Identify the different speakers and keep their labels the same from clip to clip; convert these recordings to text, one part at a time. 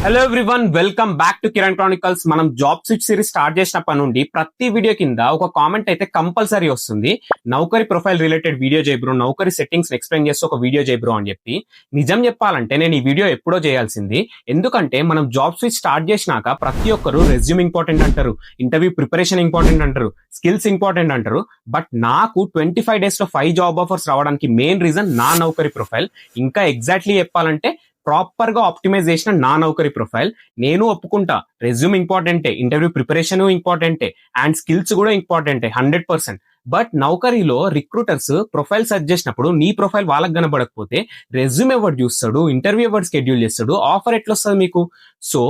Speaker 1: Hello everyone, welcome back to Kiran Chronicles. మనం job switch series start చేసినప్పటి నుండి ప్రతి వీడియో కింద ఒక కామెంట్ అయితే కంపల్సరీ వస్తుంది. నౌకరీ ప్రొఫైల్ రిలేటెడ్ వీడియో చేయబ్రో, నౌకరీ సెట్టింగ్స్ ఎక్స్ప్లెయిన్ చేస్తూ ఒక వీడియో చేయబ్రో అని చెప్పి. నిజం చెప్పాలంటే నేను ఈ వీడియో ఎప్పుడో చేయాల్సింది. ఎందుకంటే మనం జాబ్ స్విచ్ స్టార్ట్ చేసినాక ప్రతి ఒక్కరు రెజ్యూమ్ ఇంపార్టెంట్ అంటారు, ఇంటర్వ్యూ ప్రిపరేషన్ ఇంపార్టెంట్ అంటారు, స్కిల్స్ ఇంపార్టెంట్ అంటారు. బట్ నాకు 25 days లో 5 జాబ్ ఆఫర్స్ రావడానికి మెయిన్ రీజన్ నా నౌకరీ ప్రొఫైల్. ఇంకా ఎగ్జాక్ట్లీ చెప్పాలంటే ప్రాపర్ గా ఆప్టిమైజ్ చేసిన నా నౌకరీ ప్రొఫైల్. నేను ఒప్పుకుంటా, రెజ్యూమ్ ఇంపార్టెంటే, ఇంటర్వ్యూ ప్రిపరేషన్ ఇంపార్టెంటే, అండ్ స్కిల్స్ కూడా ఇంపార్టెంటే 100%. బట్ నౌకరీలో రిక్రూటర్స్ ప్రొఫైల్ సెర్చ్ చేసినప్పుడు నీ ప్రొఫైల్ వాళ్ళకి కనబడకపోతే రెజ్యూమ్ ఎవరు చూస్తాడు, ఇంటర్వ్యూ ఎవరు షెడ్యూల్ చేస్తాడు, ఆఫర్ ఎట్లా వస్తుంది మీకు? సో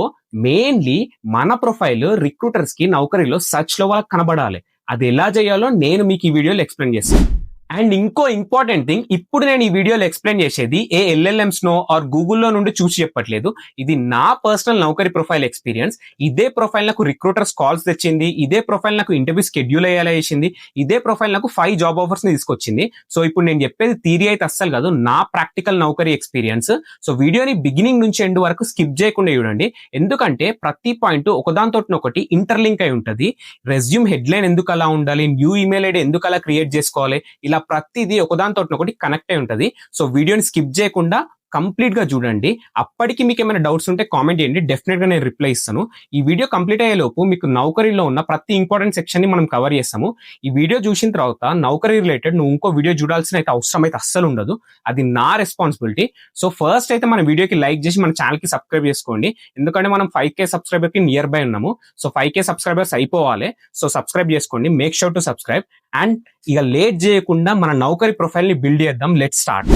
Speaker 1: మెయిన్లీ మన ప్రొఫైల్ రిక్రూటర్స్ కి నౌకరీలో సర్చ్ లో వాళ్ళకి కనబడాలి. అది ఎలా చేయాలో నేను మీకు ఈ వీడియోలో ఎక్స్ప్లెయిన్ చేస్తాను. అండ్ ఇంకో ఇంపార్టెంట్ థింగ్, ఇప్పుడు నేను ఈ వీడియోలో ఎక్స్ప్లెయిన్ చేసేది ఏ LLMs నో ఆర్ గూగుల్లో నుండి చూసి చెప్పట్లేదు. ఇది నా పర్సనల్ నౌకరీ ప్రొఫైల్ ఎక్స్పీరియన్స్. ఇదే ప్రొఫైల్ నాకు రిక్రూటర్స్ కాల్స్ తెచ్చింది, ఇదే ప్రొఫైల్ నాకు ఇంటర్వ్యూ షెడ్యూల్ అయ్యేలా చేసింది, ఇదే ప్రొఫైల్ నాకు 5 జాబ్ ఆఫర్స్ ని తీసుకొచ్చింది. సో ఇప్పుడు నేను చెప్పేది థియరీ అయితే అస్సలు కాదు, నా ప్రాక్టికల్ నౌకరీ ఎక్స్పీరియన్స్. సో వీడియోని బిగినింగ్ నుంచి ఎండ్ వరకు స్కిప్ చేయకుండా చూడండి, ఎందుకంటే ప్రతి పాయింట్ ఒకదానితో ఒకటి ఇంటర్లింక్ అయి ఉంటుంది. రెజ్యూమ్ హెడ్లైన్ ఎందుకు అలా ఉండాలి, న్యూ ఈమెయిల్ ఐడి ఎందుకు అలా క్రియేట్ చేసుకోవాలి, ఇలా ప్రతిదీ ఒకదానితో ఒకటి కనెక్ట్ అయి ఉంటది. సో వీడియోని స్కిప్ చేయకుండా కంప్లీట్ గా చూడండి. అప్పటికి మీకు ఏమైనా డౌట్స్ ఉంటే కామెంట్ చేయండి, డెఫినెట్ గా నేను రిప్లై ఇస్తాను. ఈ వీడియో కంప్లీట్ అయ్యే లోపు మీకు నౌకరీలో ఉన్న ప్రతి ఇంపార్టెంట్ సెక్షన్ ని మనం కవర్ చేస్తాము. ఈ వీడియో చూసిన తర్వాత నౌకరీ రిలేటెడ్ నువ్వు ఇంకో వీడియో చూడాల్సిన అయితే అవసరం అయితే అస్సలు ఉండదు, అది నా రెస్పాన్సిబిలిటీ. సో ఫస్ట్ అయితే మన వీడియోకి లైక్ చేసి మన ఛానల్ కి సబ్స్క్రైబ్ చేసుకోండి, ఎందుకంటే మనం 5K సబ్స్క్రైబర్ కి నియర్ బై ఉన్నాము. సో 5K సబ్స్క్రైబర్స్ అయిపోవాలి. సో సబ్స్క్రైబ్ చేసుకోండి, make sure to subscribe. And ఇక లేట్ చేయకుండా మన నౌకరీ ప్రొఫైల్ ని బిల్డ్ చేద్దాం. Let's start.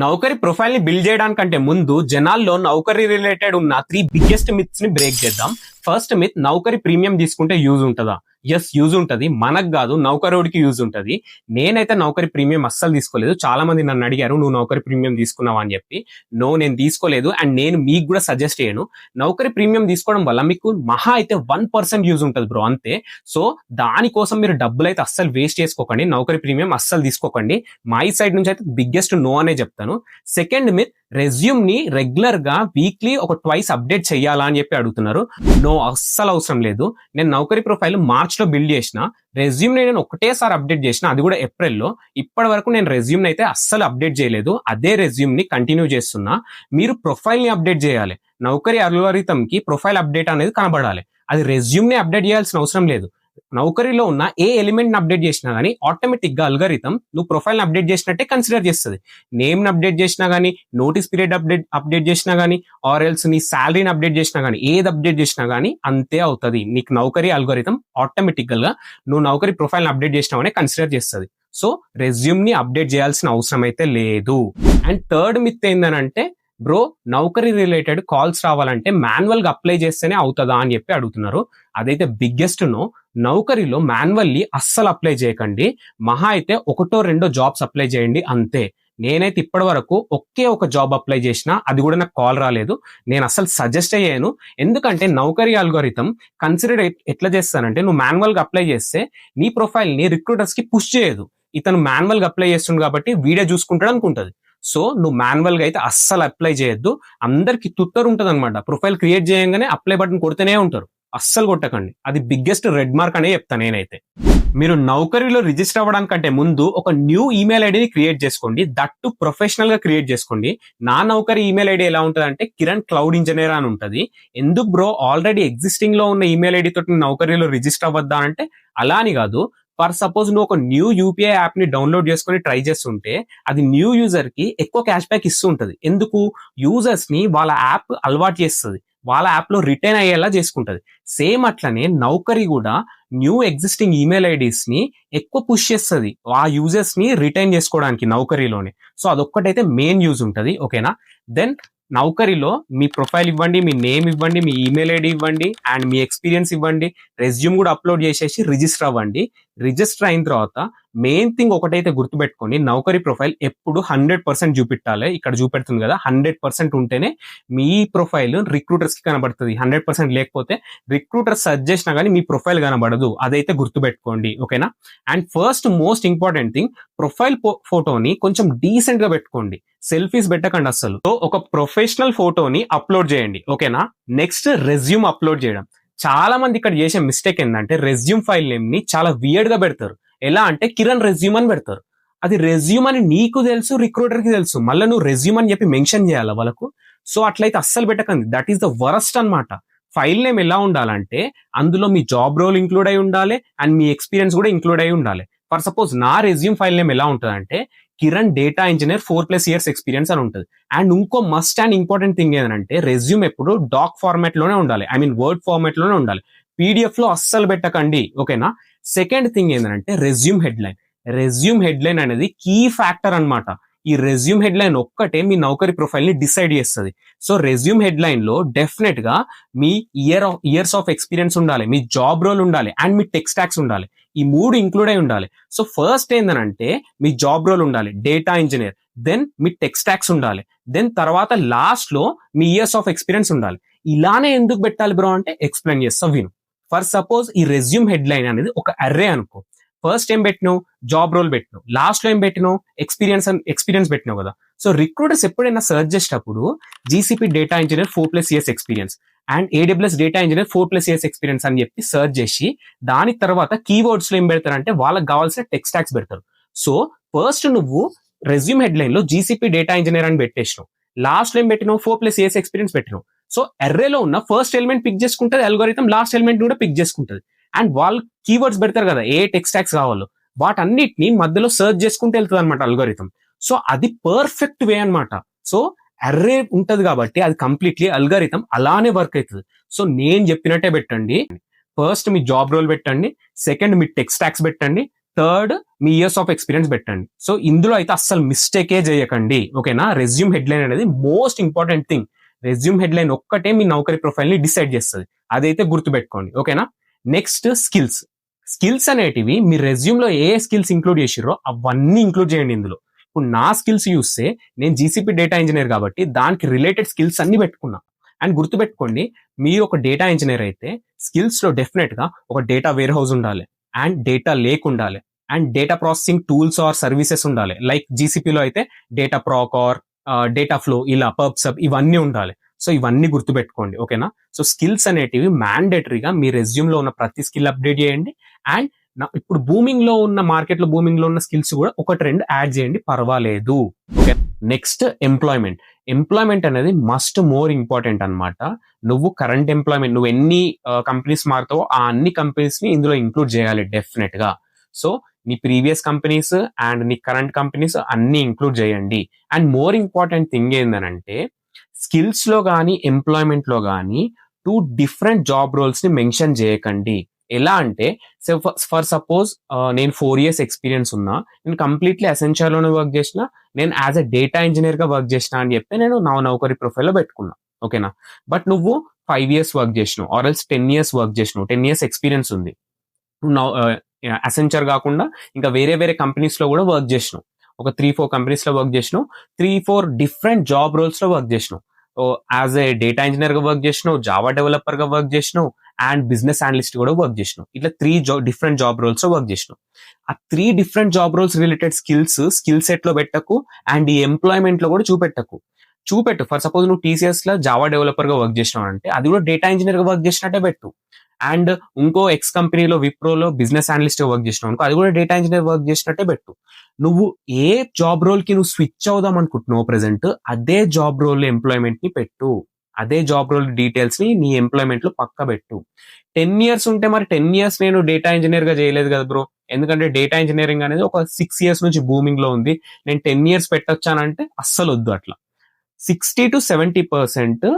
Speaker 1: నౌకరీ ప్రొఫైల్ ని బిల్డ్ చేయడానికంటే ముందు జనాల్లో నౌకరీ రిలేటెడ్ ఉన్న 3 బిగ్గెస్ట్ మిత్స్ ని బ్రేక్ చేద్దాం. ఫస్ట్ మిత్, నౌకరీ ప్రీమియం తీసుకుంటే యూజ్ ఉంటుందా? ఎస్, యూజ్ ఉంటది. మనకు కాదు, నౌకరోడికి యూజ్ ఉంటది. నేనైతే నౌకరీ ప్రీమియం అస్సలు తీసుకోలేదు. చాలా మంది నన్ను అడిగారు నువ్వు నౌకరీ ప్రీమియం తీసుకున్నావా అని చెప్పి. నో, నేను తీసుకోలేదు. అండ్ నేను మీకు కూడా సజెస్ట్ చేయను. నౌకరీ ప్రీమియం తీసుకోవడం వల్ల మీకు మహా అయితే 1% యూజ్ ఉంటుంది బ్రో, అంతే. సో దానికోసం మీరు డబ్బులు అయితే అస్సలు వేస్ట్ చేసుకోకండి, నౌకరీ ప్రీమియం అస్సలు తీసుకోకండి. మై సైడ్ నుంచి అయితే బిగ్గెస్ట్ నో అనే చెప్తాను. సెకండ్ మిత్, రెజ్యూమ్ ని రెగ్యులర్ గా వీక్లీ ఒక ట్వైస్ అప్డేట్ చేయాలా అని చెప్పి అడుగుతున్నారు. నో, అస్సలు అవసరం లేదు. నేను నౌకరీ ప్రొఫైల్ మార్చ్ లో బిల్డ్ చేసిన, రెజ్యూమ్ నేను ఒకటేసారి అప్డేట్ చేసిన, అది కూడా ఏప్రిల్లో. ఇప్పటి వరకు నేను రెజ్యూమ్ అయితే అస్సలు అప్డేట్ చేయలేదు, అదే రెజ్యూమ్ ని కంటిన్యూ చేస్తున్నా. మీరు ప్రొఫైల్ ని అప్డేట్ చేయాలి. నౌకరీ అల్గోరిథం కి ప్రొఫైల్ అప్డేట్ అనేది కనబడాలి, అది రెజ్యూమ్ ని అప్డేట్ చేయాల్సిన అవసరం లేదు. నౌకరీలో ఉన్న ఏ ఎలిమెంట్ ని అప్డేట్ చేసినా గానీ ఆటోమేటిక్ గా అల్గోరిథం నువ్వు ప్రొఫైల్ అప్డేట్ చేసినట్టే కన్సిడర్ చేస్తుంది. నేమ్ ని అప్డేట్ చేసినా గానీ, నోటీస్ పీరియడ్ అప్డేట్ చేసినా గానీ, ఆర్ ఎల్స్ నీ శాలరీని అప్డేట్ చేసినా గానీ, ఏది అప్డేట్ చేసినా గానీ అంతే అవుతుంది. నీకు నౌకరీ అల్గోరిథం ఆటోమేటికల్ గా నువ్వు నౌకరీ ప్రొఫైల్ అప్డేట్ చేసినావనే కన్సిడర్ చేస్తుంది. సో రెజ్యూమ్ ని అప్డేట్ చేయాల్సిన అవసరం అయితే లేదు. అండ్ థర్డ్ మిత్ ఏందనంటే, బ్రో నౌకరీ రిలేటెడ్ కాల్స్ రావాలంటే మాన్యువల్ గా అప్లై చేస్తేనే అవుతుందా అని చెప్పి అడుగుతున్నారు. అదైతే బిగ్గెస్ట్ నో. నౌకరీలో మాన్యువల్లీ అస్సలు అప్లై చేయకండి. మహా అయితే 1-2 జాబ్స్ అప్లై చేయండి అంతే. నేనైతే ఇప్పటి వరకు ఒకే ఒక జాబ్ అప్లై చేసిన, అది కూడా నాకు కాల్ రాలేదు. నేను అసలు సజెస్ట్ అయ్యాను, ఎందుకంటే నౌకరీ అల్గోరిథం కన్సిడర్ ఎట్లా చేస్తానంటే, నువ్వు మాన్యువల్ గా అప్లై చేస్తే నీ ప్రొఫైల్ ని రిక్రూటర్స్ కి పుష్ చేయదు. ఇతను మాన్యువల్ గా అప్లై చేస్తుంది కాబట్టి వీడియో చూసుకుంటాడు అనుకుంటది. సో నువ్వు మాన్యువల్ గా అయితే అస్సలు అప్లై చేయొద్దు. అందరికి తుత్తరు ఉంటది అనమాట, ప్రొఫైల్ క్రియేట్ చేయగానే అప్లై బటన్ కొడుతూనే ఉంటారు. అస్సలు కొట్టకండి, అది బిగ్గెస్ట్ రెడ్ మార్క్ అనే చెప్తాను నేనైతే. మీరు నౌకరీలో రిజిస్టర్ అవ్వడానికంటే ముందు ఒక న్యూ ఈమెయిల్ ఐడిని క్రియేట్ చేసుకోండి, దట్టు ప్రొఫెషనల్ గా క్రియేట్ చేసుకోండి. నా నౌకరీ ఈమెయిల్ ఐడి ఎలా ఉంటుంది అంటే కిరణ్ క్లౌడ్ ఇంజనీర్ అని ఉంటుంది. ఎందుకు బ్రో, ఆల్రెడీ ఎగ్జిస్టింగ్ లో ఉన్న ఈమెయిల్ ఐడి తోటి నౌకరీలో రిజిస్టర్ అవ్వద్దా అంటే, అలా అని కాదు. ఫర్ సపోజ్ నువ్వు ఒక న్యూ యూపీఐ యాప్ ని డౌన్లోడ్ చేసుకుని ట్రై చేస్తుంటే అది న్యూ యూజర్ కి ఎక్కువ క్యాష్ బ్యాక్ ఇస్తూ ఉంటది. ఎందుకు? యూజర్స్ ని వాళ్ళ యాప్ అలవాటు చేస్తుంది, వాళ్ళ యాప్ లో రిటైన్ అయ్యేలా చేసుకుంటది. సేమ్ అట్లనే నౌకరీ కూడా న్యూ ఎగ్జిస్టింగ్ ఈమెయిల్ ఐడీస్ ని ఎక్కువ పుష్ చేస్తుంది ఆ యూజర్స్ ని రిటైన్ చేసుకోవడానికి నౌకరీలోనే. సో అదొక్కటైతే మెయిన్ యూజ్ ఉంటది, ఓకేనా? దెన్ నౌకరీలో మీ ప్రొఫైల్ ఇవ్వండి, మీ నేమ్ ఇవ్వండి, మీ ఈమెయిల్ ఐడి ఇవ్వండి, అండ్ మీ ఎక్స్పీరియన్స్ ఇవ్వండి, రెజ్యూమ్ కూడా అప్లోడ్ చేసేసి రిజిస్టర్ అవ్వండి. రిజిస్టర్ అయిన తర్వాత మెయిన్ థింగ్ ఒకటైతే గుర్తుపెట్టుకోండి, నౌకరీ ప్రొఫైల్ ఎప్పుడు 100% చూపెట్టాలి. ఇక్కడ చూపెడుతుంది కదా, 100% ఉంటేనే మీ ప్రొఫైల్ రిక్రూటర్స్ కి కనబడుతుంది. 100% లేకపోతే రిక్రూటర్ సర్చ్ చేసినా కానీ మీ ప్రొఫైల్ కనబడదు. అదైతే గుర్తుపెట్టుకోండి, ఓకేనా. And first most important thing, profile ఫోటోని కొంచెం డీసెంట్ గా పెట్టుకోండి. సెల్ఫీస్ పెట్టకండి అసలు. సో ఒక ప్రొఫెషనల్ ఫోటోని అప్లోడ్ చేయండి, ఓకేనా. నెక్స్ట్ రెజ్యూమ్ అప్లోడ్ చేయడం. చాలా మంది ఇక్కడ చేసే మిస్టేక్ ఏంటంటే రెజ్యూమ్ ఫైల్ నేమ్ ని చాలా వియర్డ్ గా పెడతారు. ఎలా అంటే కిరణ్ రెజ్యూమ్ అని పెడతారు. అది రెజ్యూమ్ అని నీకు తెలుసు, రిక్రూటర్ కి తెలుసు, మళ్ళీ నువ్వు రెజ్యూమ్ అని చెప్పి మెన్షన్ చేయాలా వాళ్ళకు. సో అట్లయితే అస్సలు పెట్టకండి. దట్ ఈస్ ద వరస్ట్ అన్నమాట. ఫైల్ నేమ్ ఎలా ఉండాలంటే అందులో మీ జాబ్ రోల్ ఇంక్లూడ్ అయి ఉండాలి అండ్ మీ ఎక్స్పీరియన్స్ కూడా ఇంక్లూడ్ అయి ఉండాలి. ఫర్ సపోజ్ నా రెజ్యూమ్ ఫైల్ నేమ్ ఎలా ఉంటుందంటే Kiran data engineer 4+ years experience అని ఉంటుంది. అండ్ ఇంకో మస్ట్ అండ్ ఇంపార్టెంట్ థింగ్ ఏంటంటే రెజ్యూమ్ ఎప్పుడు డాక్ ఫార్మాట్ లోనే ఉండాలి, ఐ మీన్ వర్డ్ ఫార్మాట్ లోనే ఉండాలి. పీడిఎఫ్ లో అస్సలు పెట్టకండి, ఓకేనా. సెకండ్ థింగ్ ఏంటంటే రెజ్యూమ్ హెడ్లైన్. రెజ్యూమ్ హెడ్లైన్ అనేది కీ ఫ్యాక్టర్ అన్నమాట. ఈ రెజ్యూమ్ హెడ్లైన్ ఒక్కటే మీ నౌకరీ ప్రొఫైల్ ని డిసైడ్ చేస్తుంది. సో రెజ్యూమ్ హెడ్లైన్ లో డెఫినెట్ గా మీ ఇయర్స్ ఆఫ్ ఎక్స్పీరియన్స్ ఉండాలి, మీ జాబ్ రోల్ ఉండాలి అండ్ మీ టెక్ స్టాక్స్ ఉండాలి. ఈ 3 ఇంక్లూడ్ అయి ఉండాలి. సో ఫస్ట్ ఏంటంటే మీ జాబ్ రోల్ ఉండాలి, డేటా ఇంజనీర్, దెన్ మీ టెక్ స్టాక్స్ ఉండాలి, దెన్ తర్వాత లాస్ట్ లో మీ ఇయర్స్ ఆఫ్ ఎక్స్పీరియన్స్ ఉండాలి. ఇలానే ఎందుకు పెట్టాలి బ్రో అంటే ఎక్స్ప్లెయిన్ చేస్తా విను. ఫర్ సపోజ్ ఈ రెజ్యూమ్ హెడ్లైన్ అనేది ఒక అర్రే అనుకో. ఫస్ట్ ఏం పెట్టినావు, జాబ్ రోల్ పెట్టినావు, లాస్ట్ లో ఏం పెట్టినావు, ఎక్స్పీరియన్స్ పెట్టినావు కదా. సో రిక్రూటర్స్ ఎప్పుడైనా సర్చ్ చేసేటప్పుడు GCP data engineer 4+ years experience and AWS data engineer 4+ years experience అని చెప్పి సర్చ్ చేసి దాని తర్వాత కీవర్డ్స్ లో ఏం పెడతారంటే వాళ్ళకి కావాల్సిన టెక్ స్టాక్స్ పెడతారు. సో ఫస్ట్ నువ్వు రెజ్యూమ్ హెడ్లైన్ లో జీసీపీ డేటా ఇంజనీర్ అని పెట్టేసినావు, లాస్ట్ లో ఏం పెట్టినావు, 4+ years ఎక్స్పీరియన్స్ పెట్టినావు. సో అర్రేలో ఉన్న ఫస్ట్ ఎలిమెంట్ పిక్ చేసుకుంటుంది అల్గోరిథం, లాస్ట్ ఎలిమెంట్ కూడా పిక్ చేసుకుంటుంది. అండ్ వాళ్ళు కీవర్డ్స్ పెడతారు కదా ఏ టెక్ స్టాక్స్ కావాలో, వాటన్నిటిని మధ్యలో సర్చ్ చేసుకుంటూ వెళ్తుంది అనమాట అల్గోరిథం. సో అది పర్ఫెక్ట్ వే అనమాట. సో అర్రే ఉంటది కాబట్టి అది కంప్లీట్లీ అల్గోరిథం అలానే వర్క్ అవుతుంది. సో నేను చెప్పినట్టే పెట్టండి. ఫస్ట్ మీ జాబ్ రోల్ పెట్టండి, సెకండ్ మీ టెక్ స్టాక్స్ పెట్టండి, third me years of experience పెట్టండి. సో ఇందులో అయితే అస్సలు మిస్టేకే చేయకండి, ఓకేనా. రెజ్యూమ్ హెడ్లైన్ అనేది most important thing. Resume headline ఒక్కటే మీ నౌకరీ ప్రొఫైల్ ని డిసైడ్ చేస్తుంది, అదైతే గుర్తుపెట్టుకోండి, ఓకేనా. నెక్స్ట్ స్కిల్స్ అనేటివి మీ రెజ్యూమ్ లో ఏ స్కిల్స్ ఇంక్లూడ్ చేసిరో అవన్నీ ఇంక్లూడ్ చేయండి ఇందులో. ఇప్పుడు నా స్కిల్స్ చూస్తే నేను జీసీపీ డేటా ఇంజనీర్ కాబట్టి దానికి రిలేటెడ్ స్కిల్స్ అన్ని పెట్టుకున్నా. అండ్ గుర్తుపెట్టుకోండి, మీరు ఒక డేటా ఇంజనీర్ అయితే స్కిల్స్ లో డెఫినెట్ గా ఒక డేటా వేర్ హౌస్ ఉండాలి అండ్ డేటా లేక్ ఉండాలి and data processing tools or services ఉండాలి. లైక్ జీసీపీలో అయితే data Praak are data flow, ఇలా పర్ప్సబ్ ఇవన్నీ ఉండాలి. సో ఇవన్నీ గుర్తుపెట్టుకోండి, ఓకేనా. సో స్కిల్స్ అనేటివి మ్యాండేటరీగా మీ రెజ్యూమ్ లో ఉన్న ప్రతి స్కిల్ అప్డేట్ చేయండి. అండ్ ఇప్పుడు మార్కెట్ లో బూమింగ్ లో ఉన్న స్కిల్స్ కూడా 1-2 యాడ్ చేయండి, పర్వాలేదు, ఓకే. నెక్స్ట్ ఎంప్లాయ్మెంట్ అనేది మస్ట్ మోర్ ఇంపార్టెంట్ అన్నమాట. నువ్వు కరెంట్ ఎంప్లాయ్మెంట్, నువ్వు ఎన్ని కంపెనీస్ మారుతావో ఆ అన్ని కంపెనీస్ ని ఇందులో ఇంక్లూడ్ చేయాలి డెఫినెట్ గా. సో నీ ప్రీవియస్ కంపెనీస్ అండ్ నీ కరెంట్ కంపెనీస్ అన్ని ఇంక్లూడ్ చేయండి. అండ్ మోర్ ఇంపార్టెంట్ థింగ్ ఏంటంటే స్కిల్స్ లో కానీ ఎంప్లాయ్మెంట్ లో కానీ 2 different జాబ్ రోల్స్ ని మెన్షన్ చేయకండి. ఎలా అంటే ఫర్ సపోజ్ నేను 4 years ఎక్స్పీరియన్స్ ఉన్నా, నేను కంప్లీట్లీ అసెన్షియల్ లోనే వర్క్ చేసిన, నేను యాజ్ ఎ డేటా ఇంజనీర్ గా వర్క్ చేసిన అని చెప్పి నేను నా నౌకరీ ప్రొఫైల్ లో పెట్టుకున్నా, ఓకేనా. బట్ నువ్వు 5 years వర్క్ చేసినావు ఆర్ ఎల్స్ 10 years వర్క్ చేసినావు, 10 years ఎక్స్పీరియన్స్ ఉంది, అసెన్చర్ కాకుండా ఇంకా వేరే కంపెనీస్ లో కూడా వర్క్ చేసినావు. ఒక 3-4 కంపెనీస్ లో వర్క్ చేసినావు, 3-4 different జాబ్ రోల్స్ లో వర్క్ చేసినావు. యాజ్ ఏ డేటా ఇంజనీర్ గా వర్క్ చేసినావు, జావా డెవలపర్ గా వర్క్ చేసినావు అండ్ బిజినెస్ అనలిస్ట్ కూడా వర్క్ చేసినావు. ఇట్లా 3 different జాబ్ రోల్స్ లో వర్క్ చేసినావు. ఆ 3 different job roles related skill set లో పెట్టకు అండ్ ఈ ఎంప్లాయ్మెంట్ లో కూడా చూపెట్టు. ఫర్ సపోజ్ నువ్వు టీసీఎస్ లో జావా డెవలపర్ గా వర్క్ చేసినావు అంటే అది కూడా డేటా ఇంజనీర్ గా వర్క్ చేసినట్టే పెట్టు. అండ్ ఇంకో ఎక్స్ కంపెనీలో విప్రోలో బిజినెస్ అనలిస్ట్ గా వర్క్ చేసినావు అనుకో, అది కూడా డేటా ఇంజనీర్ వర్క్ చేసినట్టే పెట్టు. నువ్వు ఏ జాబ్ రోల్ కి నువ్వు స్విచ్ అవుదాం అనుకుంటున్నావు ప్రెసెంట్, అదే జాబ్ రోల్ ఎంప్లాయ్మెంట్ ని పెట్టు, అదే జాబ్ రోల్ డీటెయిల్స్ ని నీ ఎంప్లాయ్మెంట్ లో పక్క పెట్టు. 10 years ఉంటే మరి 10 years నేను డేటా ఇంజనీర్ గా చేయలేదు కదా బ్రో, ఎందుకంటే డేటా ఇంజనీరింగ్ అనేది ఒక 6 years నుంచి బూమింగ్ లో ఉంది, నేను 10 years పెట్టొచ్చానంటే అస్సలు వద్దు. అట్లా 60-70%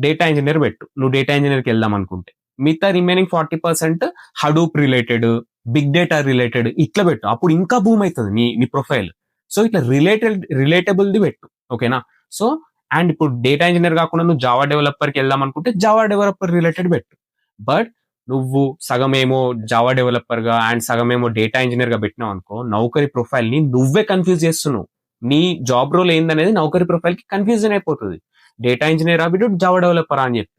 Speaker 1: డేటా ఇంజనీర్ పెట్టు నువ్వు డేటా ఇంజనీర్కి వెళ్దాం అనుకుంటే. మిగతా remaining 40% Hadoop related, big data related ఇట్లా పెట్టు, అప్పుడు ఇంకా బూమ్ అవుతుంది నీ ప్రొఫైల్. సో ఇట్లా రిలేటబుల్ది పెట్టు, ఓకేనా. సో అండ్ ఇప్పుడు డేటా ఇంజనీర్ కాకుండా నువ్వు జావా డెవలపర్కి వెళ్దాం అనుకుంటే జావా డెవలపర్ రిలేటెడ్ పెట్టు. బట్ నువ్వు సగమేమో జావా డెవలపర్ గా అండ్ సగమేమో డేటా ఇంజనీర్ గా పెట్టినావు అనుకో, నౌకరీ ప్రొఫైల్ ని నువ్వే కన్ఫ్యూజ్ చేస్తున్నావు. నీ జాబ్ రోల్ ఏందనేది నౌకరీ ప్రొఫైల్ కి కన్ఫ్యూజన్ అయిపోతుంది. డేటా ఇంజనీర్ బిడ్డ జావా డెవలపర్ అని చెప్పి.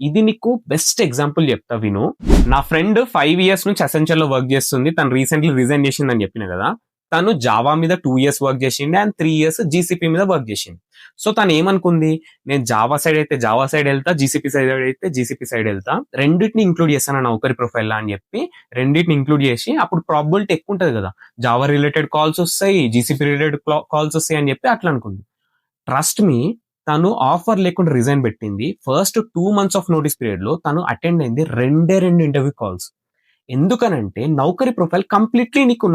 Speaker 1: ఇది నీకు బెస్ట్ ఎగ్జాంపుల్ చెప్తా విను. నా ఫ్రెండ్ 5 years నుంచి అసెన్షియల్ లో వర్క్ చేస్తుంది. తను రీసెంట్లీ రిజైన్ చేసిందని చెప్పిన కదా. తను జావా మీద 2 years వర్క్ చేసింది అండ్ 3 years జీసీపీ మీద వర్క్ చేసింది. సో తను ఏమనుకుంది, నేను జావా సైడ్ అయితే జావా సైడ్ వెళ్తా, జీసీపీ సైడ్ అయితే జీసీపీ సైడ్ వెళ్తా, రెండింటిని ఇంక్లూడ్ చేస్తాను నౌకరీ ప్రొఫైల్ అని చెప్పి రెండింటిని ఇంక్లూడ్ చేసి అప్పుడు ప్రాబిలిటీ ఎక్కువ ఉంటుంది కదా, జావా రిలేటెడ్ కాల్స్ వస్తాయి, జీసీపీ రిలేటెడ్ కాల్స్ వస్తాయి అని చెప్పి అట్లా అనుకుంది. ట్రస్ట్ మీ, తను ఆఫర్ లేకుండా రిజైన్ పెట్టింది. First 2 months of notice period లో తను అటెండ్ అయింది 2 ఇంటర్వ్యూ కాల్స్. ఎందుకనంటే నౌకరీ ప్రొఫైల్ కంప్లీట్లీ నీకు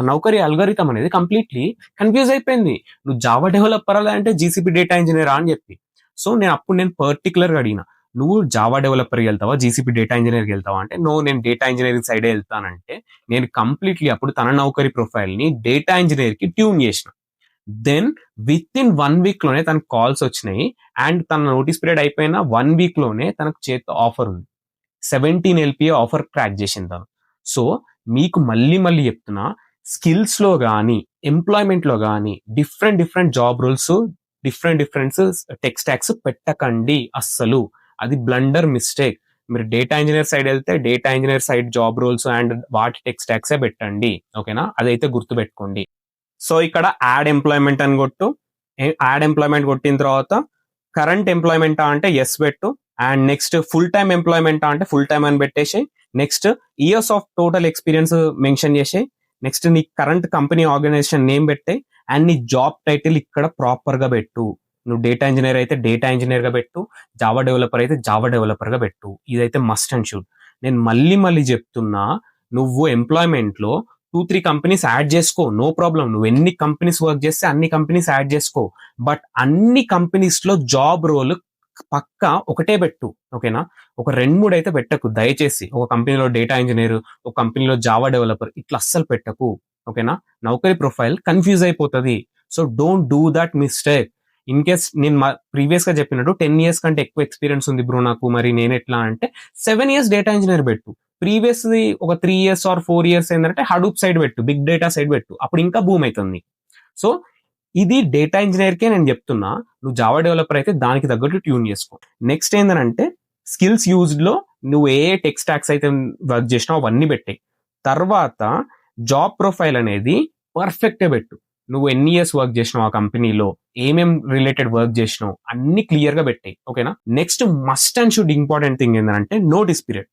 Speaker 1: నౌకరీ అల్గోరిథం అనేది కంప్లీట్లీ కన్ఫ్యూజ్ అయిపోయింది. నువ్వు జావా డెవలపర్ అంటే జీసీపీ డేటా ఇంజనీరా అని చెప్పి. సో నేను పర్టికులర్ గా అడిగిన, నువ్వు జావా డెవలపర్కి వెళ్తావా, జీసీపీ డేటా ఇంజనీర్కి వెళ్తావా అంటే, నేను డేటా ఇంజనీరింగ్ సైడే వెళ్తానంటే, నేను కంప్లీట్లీ అప్పుడు తన నౌకరీ ప్రొఫైల్ ని డేటా ఇంజనీర్ కి ట్యూన్ చేసిన. దెన్ విత్ ఇన్ 1 week లోనే తనకు కాల్స్ వచ్చినాయి అండ్ తన నోటీస్ పీరియడ్ అయిపోయిన 1 week లోనే తనకు చేతితో ఆఫర్ ఉంది. 17 LPA ఆఫర్ క్రాక్ చేసింది తను. సో మీకు మళ్ళీ చెప్తున్నా, స్కిల్స్ లో కానీ ఎంప్లాయ్మెంట్ లో కానీ different job roles, different tech stacks పెట్టకండి అస్సలు. అది బ్లండర్ మిస్టేక్. మీరు డేటా ఇంజనీర్ సైడ్ వెళ్తే data engineer side job roles and వాటి టెక్ స్టాక్సే పెట్టండి, ఓకేనా? అదైతే గుర్తుపెట్టుకోండి. సో ఇక్కడ యాడ్ ఎంప్లాయ్మెంట్ అని కొట్టు. యాడ్ ఎంప్లాయ్మెంట్ కొట్టిన తర్వాత కరెంట్ ఎంప్లాయ్మెంట్ అంటే ఎస్ పెట్టు. And next full time employment అంటే ఫుల్ టైమ్ అని పెట్టేసి, next years of total experience mention చేసి, నెక్స్ట్ నీ కరెంట్ కంపెనీ ఆర్గనైజేషన్ నేమ్ పెట్టే అండ్ నీ జాబ్ టైటిల్ ఇక్కడ ప్రాపర్ గా పెట్టు. నువ్వు డేటా ఇంజనీర్ అయితే డేటా ఇంజనీర్ గా పెట్టు, జావా డెవలపర్ అయితే జావా డెవలపర్ గా పెట్టు. ఇదైతే మస్ట్ అండ్ షుడ్. నేను మళ్ళీ చెప్తున్నా, నువ్వు ఎంప్లాయ్మెంట్ లో 2-3 కంపెనీస్ యాడ్ చేసుకో, నో ప్రాబ్లం. నువ్వు ఎన్ని కంపెనీస్ వర్క్ చేస్తే అన్ని కంపెనీస్ యాడ్ చేసుకో. బట్ అన్ని కంపెనీస్ లో జాబ్ రోల్ పక్కా ఒకటే పెట్టు, ఓకేనా? ఒక 2-3 అయితే పెట్టకు దయచేసి. ఒక కంపెనీలో డేటా ఇంజనీర్, ఒక కంపెనీలో జావా డెవలపర్, ఇట్లా అస్సలు పెట్టకు, ఓకేనా? నౌకరీ ప్రొఫైల్ కన్ఫ్యూజ్ అయిపోతుంది. So don't do that mistake. In case నేను ప్రీవియస్ గా చెప్పినట్టు 10 years కంటే ఎక్కువ ఎక్స్పీరియన్స్ ఉంది బ్రో నాకు, మరి నేను ఎట్లా అంటే 7 years డేటా ఇంజనీర్ పెట్టు. ప్రీవియస్ ఒక 3 years ఆర్ 4 years ఏంటంటే హడూప్ సైడ్ పెట్టు, బిగ్ డేటా సైడ్ పెట్టు, అప్పుడు ఇంకా బూమ్ అవుతుంది. సో ఇది డేటా ఇంజనీర్ కే నేను చెప్తున్నా. నువ్వు జావా డెవలపర్ అయితే దానికి తగ్గట్టు ట్యూన్ చేసుకో. నెక్స్ట్ ఏంటంటే స్కిల్స్ యూజ్డ్ లో నువ్వు ఏ టెక్ స్టాక్స్ అయితే వర్క్ చేసినావు అవన్నీ పెట్టాయి. తర్వాత జాబ్ ప్రొఫైల్ అనేది పర్ఫెక్ట్ పెట్టు. నువ్వు ఎన్ని ఇయర్స్ వర్క్ చేసినావు ఆ కంపెనీలో, ఏమేం రిలేటెడ్ వర్క్ చేసినావు అన్ని క్లియర్ గా పెట్టాయి, ఓకేనా? Next must and should important thing ఏంటంటే నోటీస్ పీరియడ్.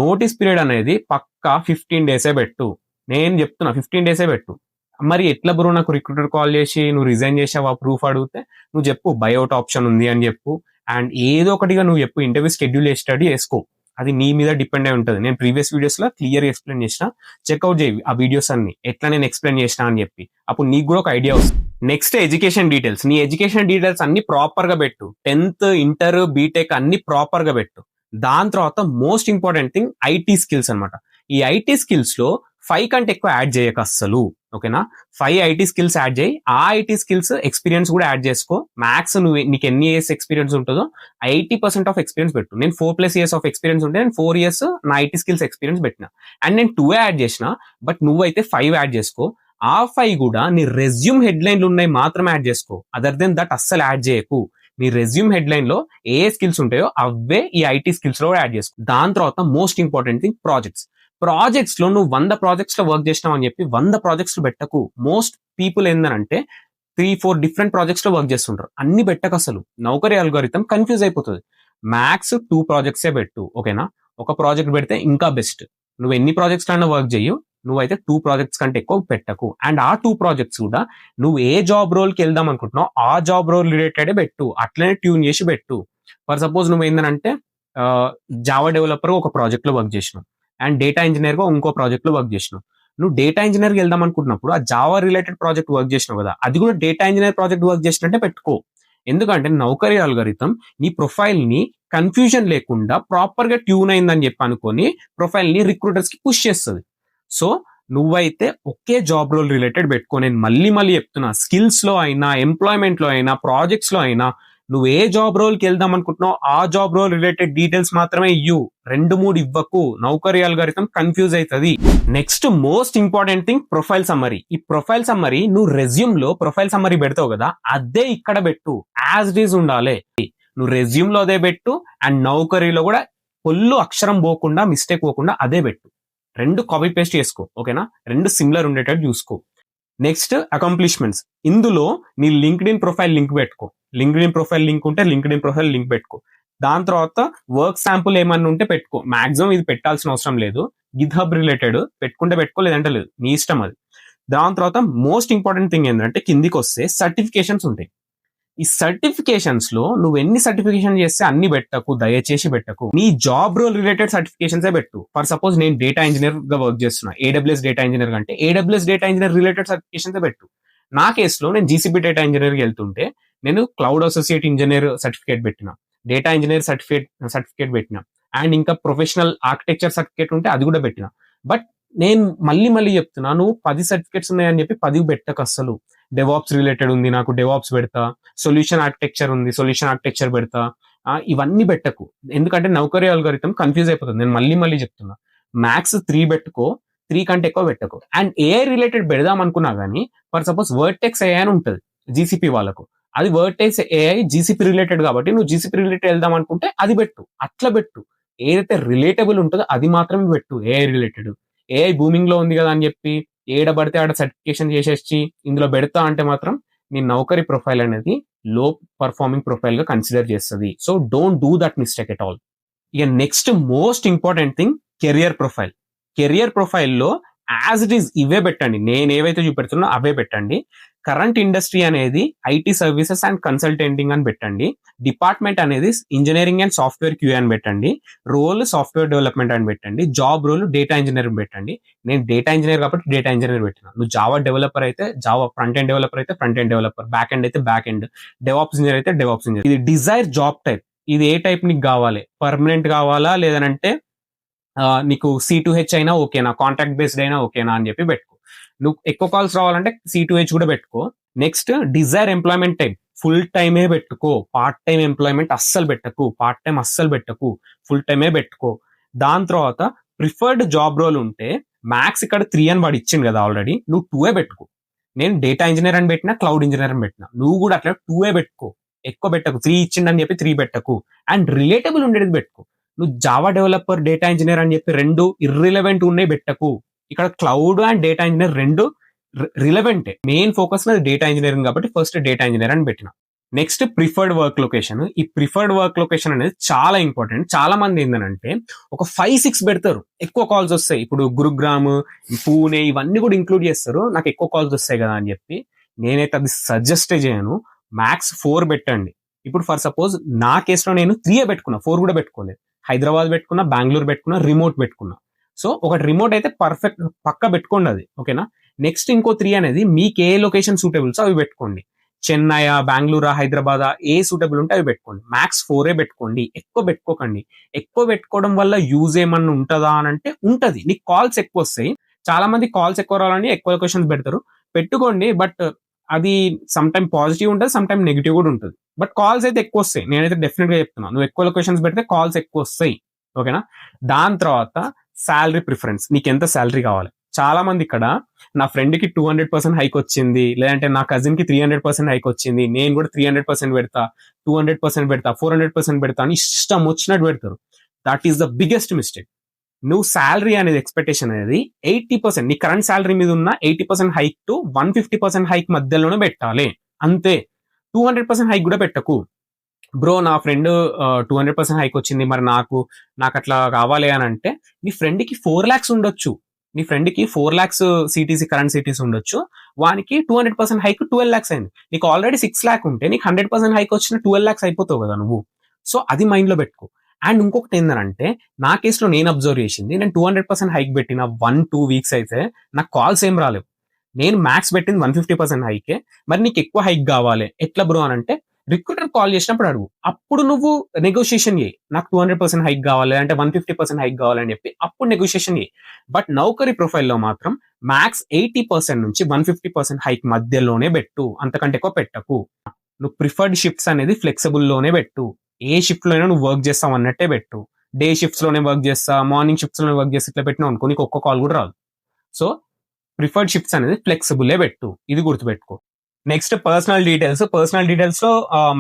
Speaker 1: నోటీస్ పీరియడ్ అనేది పక్కా 15 days పెట్టు. నేను చెప్తున్నా 15 days పెట్టు. మరి ఎట్లా బ్రో, నాకు రిక్రూటర్ కాల్ చేసి నువ్వు రిజైన్ చేసావా ప్రూఫ్ అడిగితే నువ్వు చెప్పు బైఅవుట్ ఆప్షన్ ఉంది అని చెప్పు. అండ్ ఏదో ఒకటిగా నువ్వు చెప్పు, ఇంటర్వ్యూ షెడ్యూల్ స్టడీ చేసుకో. అది నీ మీద డిపెండ్ అయి ఉంటుంది. నేను ప్రీవియస్ వీడియోస్ లో క్లియర్ ఎక్స్ప్లెయిన్ చేసిన, చెక్అవుట్ చేయి ఆ వీడియోస్ అన్ని, ఎట్లా నేను ఎక్స్ప్లెయిన్ చేసిన అని చెప్పి. అప్పుడు నీకు కూడా ఒక ఐడియా వస్తుంది. Next education details. నీ ఎడ్యుకేషన్ డీటెయిల్స్ అన్ని ప్రాపర్ గా పెట్టు. 10th, ఇంటర్, బీటెక్ అన్ని ప్రాపర్ గా పెట్టు. దాని తర్వాత most important thing IT skills అనమాట. ఈ ఐటీ స్కిల్స్ లో 5 కంటే ఎక్కువ యాడ్ చేయక అస్సలు, ఓకేనా? 5 ఐటీ స్కిల్స్ యాడ్ చేయి. ఆ ఐటీ స్కిల్స్ ఎక్స్పీరియన్స్ కూడా యాడ్ చేసుకో. మ్యాక్స్ నీకు ఎన్ని ఇయర్స్ ఎక్స్పీరియన్స్ ఉంటుందో 80% ఆఫ్ ఎక్స్పీరియన్స్ పెట్టు. నేను 4+ years ఆఫ్ ఎక్స్పీరియన్స్ ఉంటే నేను 4 years నా ఐటీ స్కిల్స్ ఎక్స్పీరియన్స్ పెట్టిన. అండ్ నేను 2 యాడ్ చేసిన, బట్ నువ్వైతే 5 యాడ్ చేసుకో. ఆ 5 కూడా నీ రెజ్యూమ్ హెడ్లైన్లు ఉన్నాయి మాత్రమే యాడ్ చేసుకో. అదర్ దెన్ దట్ అస్సలు యాడ్ చేయకు. నీ రెజ్యూమ్ హెడ్లైన్ లో ఏ స్కిల్స్ ఉంటాయో అవే ఈ ఐటీ స్కిల్స్ లో యాడ్ చేసుకో. దాని తర్వాత మోస్ట్ ఇంపార్టెంట్ థింగ్ ప్రాజెక్ట్స్ లో నువ్వు 100 projects లో వర్క్ చేసినావు అని చెప్పి 100 projects లో పెట్టకు. మోస్ట్ పీపుల్ ఏంటంటే 3-4 different projects లో వర్క్ చేస్తుంటారు. అన్ని పెట్టకు అసలు. నౌకరీ అల్గోరిథం కన్ఫ్యూజ్ అయిపోతుంది. మ్యాక్స్ 2 projects పెట్టు, ఓకేనా? ఒక ప్రాజెక్ట్ పెడితే ఇంకా బెస్ట్. నువ్వు ఎన్ని ప్రాజెక్ట్స్ అయినా వర్క్ చేయు, నువ్వైతే 2 projects కంటే ఎక్కువ పెట్టకు. అండ్ ఆ 2 projects కూడా నువ్వు ఏ జాబ్ రోల్కి వెళ్దాం అనుకుంటున్నావు ఆ జాబ్ రోల్ రిలేటెడ్ పెట్టు. అట్లనే ట్యూన్ చేసి పెట్టు. ఫర్ సపోజ్ నువ్వు ఏంటంటే జావా డెవలపర్ ఒక ప్రాజెక్ట్ లో వర్క్ చేసినావు అండ్ డేటా ఇంజనీర్ గా ఇంకో ప్రాజెక్ట్ లో వర్క్ చేసినావు. నువ్వు డేటా ఇంజనీర్కి వెళ్దాం అనుకుంటున్నప్పుడు ఆ జావా రిలేటెడ్ ప్రాజెక్ట్ వర్క్ చేసినావు కదా, అది కూడా డేటా ఇంజనీర్ ప్రాజెక్ట్ వర్క్ చేసినట్టే పెట్టుకో. ఎందుకంటే నౌకరీ అల్గోరిథం నీ ప్రొఫైల్ ని కన్ఫ్యూజన్ లేకుండా ప్రాపర్ గా ట్యూన్ అయిందని చెప్పి అనుకొని ప్రొఫైల్ ని రిక్రూటర్స్ కి పుష్ చేస్తుంది. సో నువ్వైతే ఒకే జాబ్ రోల్ రిలేటెడ్ పెట్టుకో. నేను మళ్ళీ చెప్తున్నా, స్కిల్స్ లో అయినా, ఎంప్లాయ్మెంట్ లో అయినా, ప్రాజెక్ట్స్ లో అయినా నువ్వు ఏ జాబ్ రోల్కి వెళ్దాం అనుకుంటున్నావు ఆ జాబ్ రోల్ రిలేటెడ్ డీటెయిల్స్ మాత్రమే ఇవ్వు, 2-3 ఇవ్వకు. నౌకరీ అల్గారిథం కన్ఫ్యూజ్ అవుతుంది. Next most important thing profile summary. ఈ ప్రొఫైల్ సమ్మరీ నువ్వు రెజ్యూమ్ లో ప్రొఫైల్ సమ్మరీ పెడతావు కదా, అదే ఇక్కడ పెట్టు, యాజ్ ఇట్ ఈజ్ ఉండాలి. నువ్వు రెజ్యూమ్ లో అదే పెట్టు, అండ్ నౌకరీలో కూడా పొల్లు అక్షరం పోకుండా, మిస్టేక్ పోకుండా అదే పెట్టు. 2 కాపీ పేస్ట్ చేసుకో, ఓకేనా? 2 సిమిలర్ ఉండేటట్టు చూసుకో. Next accomplishments. ఇందులో నీ లింక్డ్ఇన్ ప్రొఫైల్ లింక్ పెట్టుకో. లింక్డ్ఇన్ ప్రొఫైల్ లింక్ ఉంటే లింక్డ్ఇన్ ప్రొఫైల్ లింక్ పెట్టుకో. దాని తర్వాత వర్క్ శాంపుల్ ఏమన్నా ఉంటే పెట్టుకో. మాక్సిమం ఇది పెట్టాల్సిన అవసరం లేదు. గిథబ్ రిలేటెడ్ పెట్టుకుంటే పెట్టుకో, లేదంటే లేదు, నీ ఇష్టం అది. దాని తర్వాత మోస్ట్ ఇంపార్టెంట్ థింగ్ ఏంటంటే కిందికి వస్తే సర్టిఫికేషన్స్ ఉంటాయి. ఈ సర్టిఫికేషన్స్ లో నువ్వు ఎన్ని సర్టిఫికేషన్ చేస్తే అన్ని పెట్టకు, దయచేసి పెట్టకు. నీ జాబ్ రోల్ రిలేటెడ్ సర్టిఫికేషన్స్ పెట్టు. ఫర్ సపోజ్ నేను డేటా ఇంజనీర్ గా వర్క్ చేస్తున్నా, ఏడబ్ల్యూఎస్ డేటా ఇంజనీర్ అంటే AWS data engineer related certifications పెట్టు. నా కేసులో నేను జీసీబీ డేటా ఇంజనీర్ కి వెళ్తుంటే నేను క్లౌడ్ అసోసియేట్ ఇంజనీర్ సర్టిఫికేట్ పెట్టిన, డేటా ఇంజనీర్ సర్టిఫికేట్ పెట్టిన, అండ్ ఇంకా ప్రొఫెషనల్ ఆర్కిటెక్చర్ సర్టిఫికేట్ ఉంటే అది కూడా పెట్టిన. బట్ నేను మళ్ళీ చెప్తున్నా, నువ్వు 10 సర్టిఫికేట్స్ ఉన్నాయని చెప్పి 10 పెట్టకు అస్సలు. డెవాప్స్ రిలేటెడ్ ఉంది, నాకు డెవాప్స్ పెడతా. సొల్యూషన్ ఆర్కిటెక్చర్ ఉంది, సొల్యూషన్ ఆర్కిటెక్చర్ పెడతా. ఇవన్నీ పెట్టకు, ఎందుకంటే నౌకరీ అల్గారిథం కన్ఫ్యూజ్ అయిపోతుంది. నేను మళ్ళీ చెప్తున్నా, మ్యాక్స్ 3 పెట్టుకో, 3 కంటే ఎక్కువ పెట్టకు. అండ్ ఏఐ రిలేటెడ్ పెడదాం అనుకున్నా కానీ, ఫర్ సపోజ్ వర్టెక్స్ ఏఐ అని ఉంటుంది జీసీపీ వాళ్ళకు, అది వర్టెక్స్ ఏఐ జీసీపీ రిలేటెడ్ కాబట్టి నువ్వు జీసీపీ రిలేటెడ్ వెళ్దాం అనుకుంటే అది పెట్టు, అట్లా పెట్టు. ఏదైతే రిలేటబుల్ ఉంటుందో అది మాత్రమే పెట్టు. ఏఐ రిలేటెడ్, ఏఐ బూమింగ్ లో ఉంది కదా అని చెప్పి ఏడబడితే ఆడ సర్టిఫికేషన్ చేసేసి ఇందులో పెడతా అంటే మాత్రం నీ నౌకరీ ప్రొఫైల్ అనేది లో పర్ఫార్మింగ్ ప్రొఫైల్ గా కన్సిడర్ చేస్తుంది. So don't do that mistake at all. ఇక next most important thing career profile. Career ప్రొఫైల్లో యాజ్ ఇట్ ఈస్ ఇవే పెట్టండి, నేను ఏవైతే చూపెడుతున్నా అవే పెట్టండి. కరెంట్ ఇండస్ట్రీ అనేది ఐటీ సర్వీసెస్ అండ్ కన్సల్టెంటింగ్ అని పెట్టండి. డిపార్ట్మెంట్ అనేది ఇంజనీరింగ్ అండ్ సాఫ్ట్వేర్ క్యూ అని పెట్టండి. రోల్ సాఫ్ట్వేర్ డెవలప్మెంట్ అని పెట్టండి. జాబ్ రోల్ డేటా ఇంజనీర్ పెట్టండి. నేను డేటా ఇంజనీర్ కాబట్టి డేటా ఇంజనీర్ పెట్టిన. నువ్వు జావా డెవలపర్ అయితే జావా, ఫ్రంట్ ఎండ్ డెవలపర్ అయితే front end developer, back end అయితే బ్యాక్ ఎండ్, డెవాప్స్ ఇంజనీర్ అయితే డెవాప్స్ ఇంజనీర్. ఇది డిజైర్ జాబ్ టైప్. ఇది ఏ టైప్ నీకు కావాలి, పర్మనెంట్ కావాలా లేదంటే నీకు C2H అయినా ఓకేనా, కాంట్రాక్ట్ బేస్డ్ అయినా ఓకేనా అని చెప్పి పెట్టుకో. నువ్వు ఎక్కువ కాల్స్ రావాలంటే C2H కూడా పెట్టుకో. Next desire employment type, full టైమే పెట్టుకో. పార్ట్ టైం ఎంప్లాయ్మెంట్ అస్సలు పెట్టకు, పార్ట్ టైం అస్సలు పెట్టకు, ఫుల్ టైమే పెట్టుకో. దాని తర్వాత ప్రిఫర్డ్ జాబ్ రోల్ ఉంటే మ్యాక్స్ ఇక్కడ 3 అని వాడు ఇచ్చింది కదా ఆల్రెడీ, నువ్వు 2 పెట్టుకో. నేను డేటా ఇంజనీర్ అని పెట్టినా, క్లౌడ్ ఇంజనీర్ అని పెట్టినా, నువ్వు కూడా అట్లా 2 పెట్టుకో, ఎక్కువ పెట్టకు. 3 ఇచ్చిండని చెప్పి 3 పెట్టకు. అండ్ రిలేటబుల్ ఉండేది పెట్టుకో. నువ్వు జావా డెవలపర్, డేటా ఇంజనీర్ అని చెప్పి 2 ఇర్రిలవెంట్ ఉన్నాయి పెట్టకు. ఇక్కడ క్లౌడ్ అండ్ డేటా ఇంజనీర్ 2 రిలవెంటే. మెయిన్ ఫోకస్ మీద డేటా ఇంజనీరింగ్ కాబట్టి ఫస్ట్ డేటా ఇంజనీర్ అని పెట్టిన. Next preferred work location. ఈ ప్రిఫర్డ్ వర్క్ లొకేషన్ అనేది చాలా ఇంపార్టెంట్. చాలా మంది ఏంటంటే ఒక 5-6 పెడతారు, ఎక్కువ కాల్స్ వస్తాయి. ఇప్పుడు గురుగ్రామ్, పూణే ఇవన్నీ కూడా ఇంక్లూడ్ చేస్తారు, నాకు ఎక్కువ కాల్స్ వస్తాయి కదా అని చెప్పి. నేనైతే అది సజెస్ట్ చేయను. మ్యాక్స్ 4 పెట్టండి. ఇప్పుడు ఫర్ సపోజ్ నా కేసులో నేను 3 పెట్టుకున్నా, 4 కూడా పెట్టుకోలేదు. హైదరాబాద్ పెట్టుకున్నా, బెంగళూరు పెట్టుకున్నా, రిమోట్ పెట్టుకున్నా. సో ఒకటి రిమోట్ అయితే పర్ఫెక్ట్ పక్క పెట్టుకోండి అది, ఓకేనా? నెక్స్ట్ ఇంకో 3 అనేది మీకు ఏ లొకేషన్ సూటబుల్స్ అవి పెట్టుకోండి. చెన్నై, బెంగళూరు, హైదరాబాద్ ఏ సూటబుల్ ఉంటే అవి పెట్టుకోండి. మ్యాక్స్ 4 పెట్టుకోండి, ఎక్కువ పెట్టుకోకండి. ఎక్కువ పెట్టుకోవడం వల్ల యూజ్ ఏమన్నా ఉంటుందా అని అంటే ఉంటది, నీకు కాల్స్ ఎక్కువ వస్తాయి. చాలా మంది కాల్స్ ఎక్కువ రావాలని ఎక్కువ లొకేషన్స్ పెడతారు, పెట్టుకోండి. బట్ అది సమ్ టైమ్ పాజిటివ్ ఉంటుంది, సమ్ టైమ్ నెగిటివ్ కూడా ఉంటుంది. బట్ కాల్స్ అయితే ఎక్కువ వస్తాయి, నేనైతే డెఫినెట్ గా చెప్తున్నా. నువ్వు ఎక్కువ లొకేషన్స్ పెడితే కాల్స్ ఎక్కువ వస్తాయి, ఓకేనా? దాని తర్వాత శాలరీ ప్రిఫరెన్స్, నీకు ఎంత శాలరీ కావాలి. చాలా మంది ఇక్కడ నా ఫ్రెండ్ కి 200% హైక్ వచ్చింది, లేదంటే నా కజిన్ కి 300% హైక్ వచ్చింది, నేను కూడా 300% పెడతా, 200% పెడతా, 400% పెడతా అని ఇష్టం వచ్చినట్టు పెడతారు. That is the biggest mistake. నువ్వు శాలరీ అనేది ఎక్స్పెక్టేషన్ అనేది 80%, నీ కరెంట్ శాలరీ మీద ఉన్న 80% హైక్ టు 150% హైక్ మధ్యలోనే పెట్టాలి, అంతే. 200% హైక్ కూడా పెట్టకు. బ్రో నా ఫ్రెండ్ 200% హైక్ వచ్చింది, మరి నాకు అట్లా కావాలి అని అంటే, నీ ఫ్రెండ్ కి 4 lakhs ఉండొచ్చు, నీ ఫ్రెండ్ కి 4 lakhs సిటీసీ, కరెంట్ సిటీసీ ఉండొచ్చు. వానికి 200% హైక్ 12 lakhs అయింది. నీకు ఆల్రెడీ 6 lakh ఉంటే నీకు 100% హైక్ వచ్చిన 12 lakhs అయిపోతావు కదా నువ్వు. సో అది మైండ్ లో పెట్టుకో. అండ్ ఇంకొకటి ఏంటంటే, నా కేసులో నేను అబ్జర్వ్ చేసింది, నేను 200% హైక్ పెట్టిన 1-2 వీక్స్ అయితే నాకు కాల్స్ ఏం రాలేవు. నేను మ్యాక్స్ పెట్టింది 150% హైకే. మరి నీకు ఎక్కువ హైక్ కావాలి ఎట్లా బ్రో అని అంటే, రిక్రూటర్ కాల్ చేసినప్పుడు అడుగు, అప్పుడు నువ్వు నెగోషియేషన్ చేయి. నాకు 200% హైక్ కావాలి అంటే 150% హైక్ కావాలని చెప్పి అప్పుడు నెగోషియేషన్ చేయి. బట్ నౌకరీ ప్రొఫైల్లో మాత్రం మ్యాక్స్ 80% నుంచి 150% హైక్ మధ్యలోనే పెట్టు, అంతకంటే ఎక్కువ పెట్టకు. నువ్వు ప్రిఫర్డ్ షిఫ్ట్స్ అనేది ఫ్లెక్సిబుల్ లోనే పెట్టు. ఏ షిఫ్ట్ లో అయినా నువ్వు వర్క్ చేస్తావు అన్నట్టే పెట్టు. డే షిఫ్ట్స్ లోనే వర్క్ చేస్తా, మార్నింగ్ షిఫ్ట్స్ లోనే వర్క్ చేస్తా ఇట్లా పెట్టినావు అనుకో నీకు ఒక్క కాల్ కూడా రాదు. సో ప్రిఫర్డ్ షిఫ్ట్స్ అనేది ఫ్లెక్సిబుల్లే పెట్టు, ఇది గుర్తుపెట్టుకో. నెక్స్ట్ పర్సనల్ డీటెయిల్స్ లో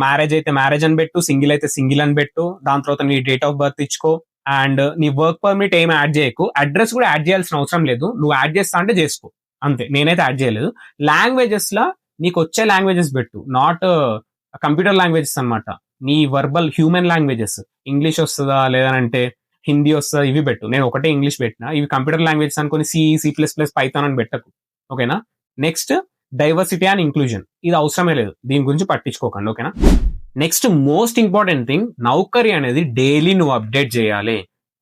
Speaker 1: మ్యారేజ్ అయితే మ్యారేజ్ అని పెట్టు, సింగిల్ అయితే సింగిల్ అని పెట్టు. దాని తర్వాత నీ డేట్ ఆఫ్ బర్త్ ఇచ్చుకో. అండ్ నీ వర్క్ పర్మిట్ ఏం యాడ్ చేయకు. అడ్రస్ కూడా యాడ్ చేయాల్సిన అవసరం లేదు, నువ్వు యాడ్ చేస్తా అంటే చేసుకో అంతే. నేనైతే యాడ్ చేయలేదు. లాంగ్వేజెస్ లా నీకు వచ్చే లాంగ్వేజెస్ పెట్టు, నాట్ కంప్యూటర్ లాంగ్వేజెస్ అన్నమాట. నీ వర్బల్ హ్యూమన్ లాంగ్వేజెస్, ఇంగ్లీష్ వస్తుందా లేదంటే హిందీ వస్తుందా ఇవి పెట్టు. నేను ఒకటే ఇంగ్లీష్ పెట్టినా, ఇవి కంప్యూటర్ లాంగ్వేజెస్ అనుకుని C++, పైథాన్ అని పెట్టకు. ఓకేనా. నెక్స్ట్ డైవర్సిటీ అండ్ ఇంక్లూజన్, ఇది అవసరమే లేదు, దీని గురించి పట్టించుకోకండి. ఓకేనా. నెక్స్ట్ మోస్ట్ ఇంపార్టెంట్ థింగ్, నౌకరీ అనేది డైలీ నువ్వు అప్డేట్ చేయాలి.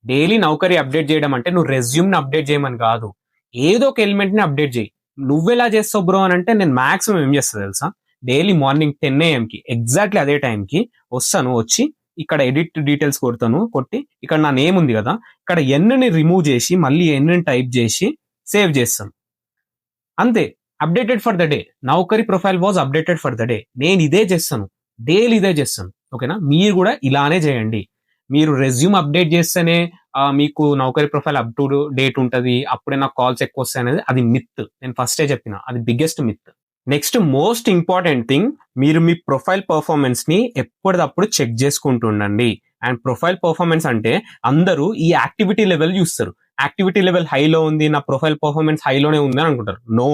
Speaker 1: డైలీ నౌకరీ అప్డేట్ చేయడం అంటే నువ్వు రెజ్యూమ్ ని అప్డేట్ చేయమని కాదు, ఏదో ఒక ఎలిమెంట్ ని అప్డేట్ చేయి. నువ్వెలా చేస్తావు బ్రో అని అంటే, నేను మాక్సిమం ఏం చేస్తా తెలుసా, డైలీ మార్నింగ్ 10 AM కి ఎగ్జాక్ట్లీ అదే టైంకి వస్తాను, వచ్చి ఇక్కడ ఎడిట్ డీటెయిల్స్ కొట్టి ఇక్కడ నా నేమ్ ఉంది కదా, ఇక్కడ ఎన్ని రిమూవ్ చేసి మళ్ళీ ఎన్ని టైప్ చేసి సేవ్ చేస్తాను అంతే. Updated for the day, Naukri profile was updated for the day. నేను ఇదే చేస్తాను, డైలీ ఇదే చేస్తాను. ఓకేనా. మీరు కూడా ఇలానే చేయండి. మీరు రెజ్యూమ్ అప్డేట్ చేస్తేనే మీకు నౌకరీ ప్రొఫైల్ అప్ టు డేట్ ఉంటుంది, అప్పుడే నాకు కాల్స్ ఎక్కువ వస్తాయి అనేది అది మిత్. నేను ఫస్టే చెప్పిన, అది biggest myth. Next most important thing, మీరు మీ ప్రొఫైల్ పర్ఫార్మెన్స్ ని ఎప్పటికప్పుడు చెక్ చేసుకుంటూ ఉండండి. అండ్ ప్రొఫైల్ పర్ఫార్మెన్స్ అంటే అందరూ ఈ యాక్టివిటీ లెవెల్ చూస్తారు. యాక్టివిటీ లెవెల్ హైలో ఉంది, నా ప్రొఫైల్ పర్ఫార్మెన్స్ హైలోనే ఉంది అని అనుకుంటారు. No,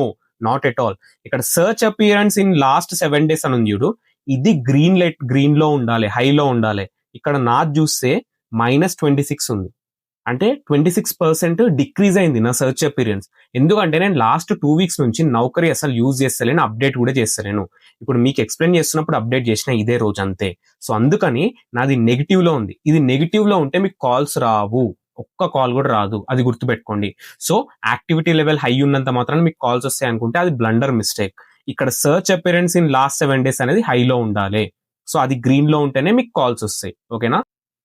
Speaker 1: not at all. ఇక్కడ search appearance in last 7 days అని ఉంది చూడు, ఇది గ్రీన్ లో ఉండాలి, హైలో ఉండాలి. ఇక్కడ నాది చూస్తే -26 ఉంది, అంటే 26% డిక్రీజ్ అయింది నా సర్చ్ అపిరియన్స్. ఎందుకంటే నేను లాస్ట్ 2 weeks నుంచి నౌకరీ అసలు యూజ్ చేస్తలేను, అప్డేట్ కూడా చేస్తలేను. ఇప్పుడు మీకు ఎక్స్ప్లెయిన్ చేస్తున్నప్పుడు అప్డేట్ చేసిన ఇదే రోజు అంతే. సో అందుకని నాది నెగిటివ్ లో ఉంది. ఇది నెగిటివ్ లో ఉంటే మీకు కాల్స్ రావు, ఒక్క కాల్ కూడా రాదు, అది గుర్తుపెట్టుకోండి. సో యాక్టివిటీ లెవెల్ హై ఉన్నంత మాత్రాన మీకు కాల్స్ వస్తాయి అనుకుంటే అది బ్లండర్ మిస్టేక్. ఇక్కడ search appearance in last 7 days అనేది హైలో ఉండాలి. సో అది గ్రీన్ లో ఉంటేనే మీకు కాల్స్ వస్తాయి. ఓకేనా.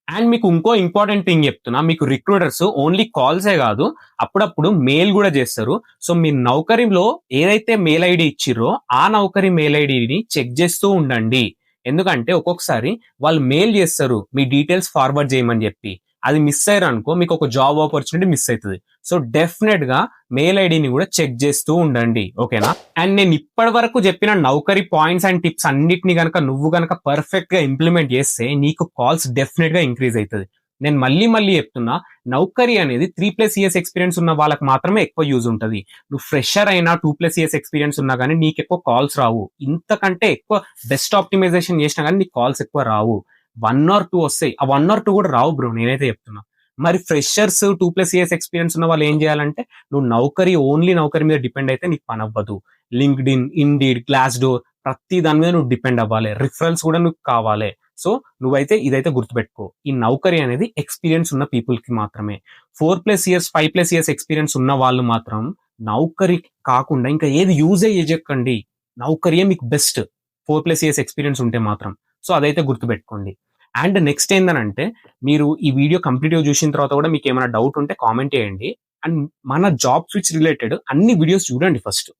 Speaker 1: అండ్ మీకు ఇంకో ఇంపార్టెంట్ థింగ్ చెప్తున్నా, మీకు రిక్రూటర్స్ ఓన్లీ కాల్సే కాదు, అప్పుడప్పుడు మెయిల్ కూడా చేస్తారు. సో మీ నౌకరీలో ఏదైతే మెయిల్ ఐడి ఇచ్చిర్రో ఆ నౌకరీ మెయిల్ ఐడిని చెక్ చేస్తూ ఉండండి. ఎందుకంటే ఒక్కొక్కసారి వాళ్ళు మెయిల్ చేస్తారు మీ డీటెయిల్స్ ఫార్వర్డ్ చేయమని చెప్పి, అది మిస్ అయ్యారు అనుకో మీకు ఒక జాబ్ ఆపర్చునిటీ మిస్ అవుతుంది. సో డెఫినెట్ గా మెయిల్ ఐడిని కూడా చెక్ చేస్తూ ఉండండి. ఓకేనా. అండ్ నేను ఇప్పటి వరకు చెప్పిన నౌకరీ పాయింట్స్ అండ్ టిప్స్ అన్నిటిని కనుక నువ్వు కనుక పర్ఫెక్ట్ గా ఇంప్లిమెంట్ చేస్తే నీకు కాల్స్ డెఫినెట్ గా ఇంక్రీజ్ అవుతుంది. నేను మళ్ళీ చెప్తున్నా, నౌకరీ అనేది 3+ years ఎక్స్పీరియన్స్ ఉన్న వాళ్ళకి మాత్రమే ఎక్కువ యూజ్ ఉంటుంది. నువ్వు ఫ్రెషర్ అయినా 2+ years ఎక్స్పీరియన్స్ ఉన్నా కానీ నీకు ఎక్కువ కాల్స్ రావు. ఇంతకంటే ఎక్కువ బెస్ట్ ఆప్టిమైజేషన్ చేసినా కానీ నీకు కాల్స్ ఎక్కువ రావు. 1 or 2 వస్తాయి, ఆ 1 or 2 కూడా రావు బ్రో, నేనైతే చెప్తున్నా. మరి ఫ్రెషర్స్ 2+ years ఎక్స్పీరియన్స్ ఉన్న వాళ్ళు ఏం చేయాలంటే, నువ్వు ఓన్లీ నౌకరీ మీద డిపెండ్ అయితే నీకు పని అవ్వదు. లింక్డ్ఇన్, ఇండీడ్, గ్లాస్ డోర్ ప్రతి దాని మీద నువ్వు డిపెండ్ అవ్వాలి. రిఫరల్స్ కూడా నువ్వు కావాలి. సో నువ్వైతే ఇదైతే గుర్తుపెట్టుకో, ఈ నౌకరీ అనేది ఎక్స్పీరియన్స్ ఉన్న పీపుల్ కి మాత్రమే. 4+ years 5+ years ఎక్స్పీరియన్స్ ఉన్న వాళ్ళు మాత్రం నౌకరీ కాకుండా ఇంకా ఏది యూజే చేయకండి. నౌకరీయే మీకు బెస్ట్ 4+ years ఎక్స్పీరియన్స్ ఉంటే మాత్రం. సో అదైతే గుర్తుపెట్టుకోండి. అండ్ నెక్స్ట్ ఏంటంటే, మీరు ఈ వీడియో కంప్లీట్ గా చూసిన తర్వాత కూడా మీకు ఏమైనా డౌట్ ఉంటే కామెంట్ చేయండి. అండ్ మన జాబ్ స్విచ్ రిలేటెడ్ అన్ని వీడియోస్ చూడండి ఫస్ట్.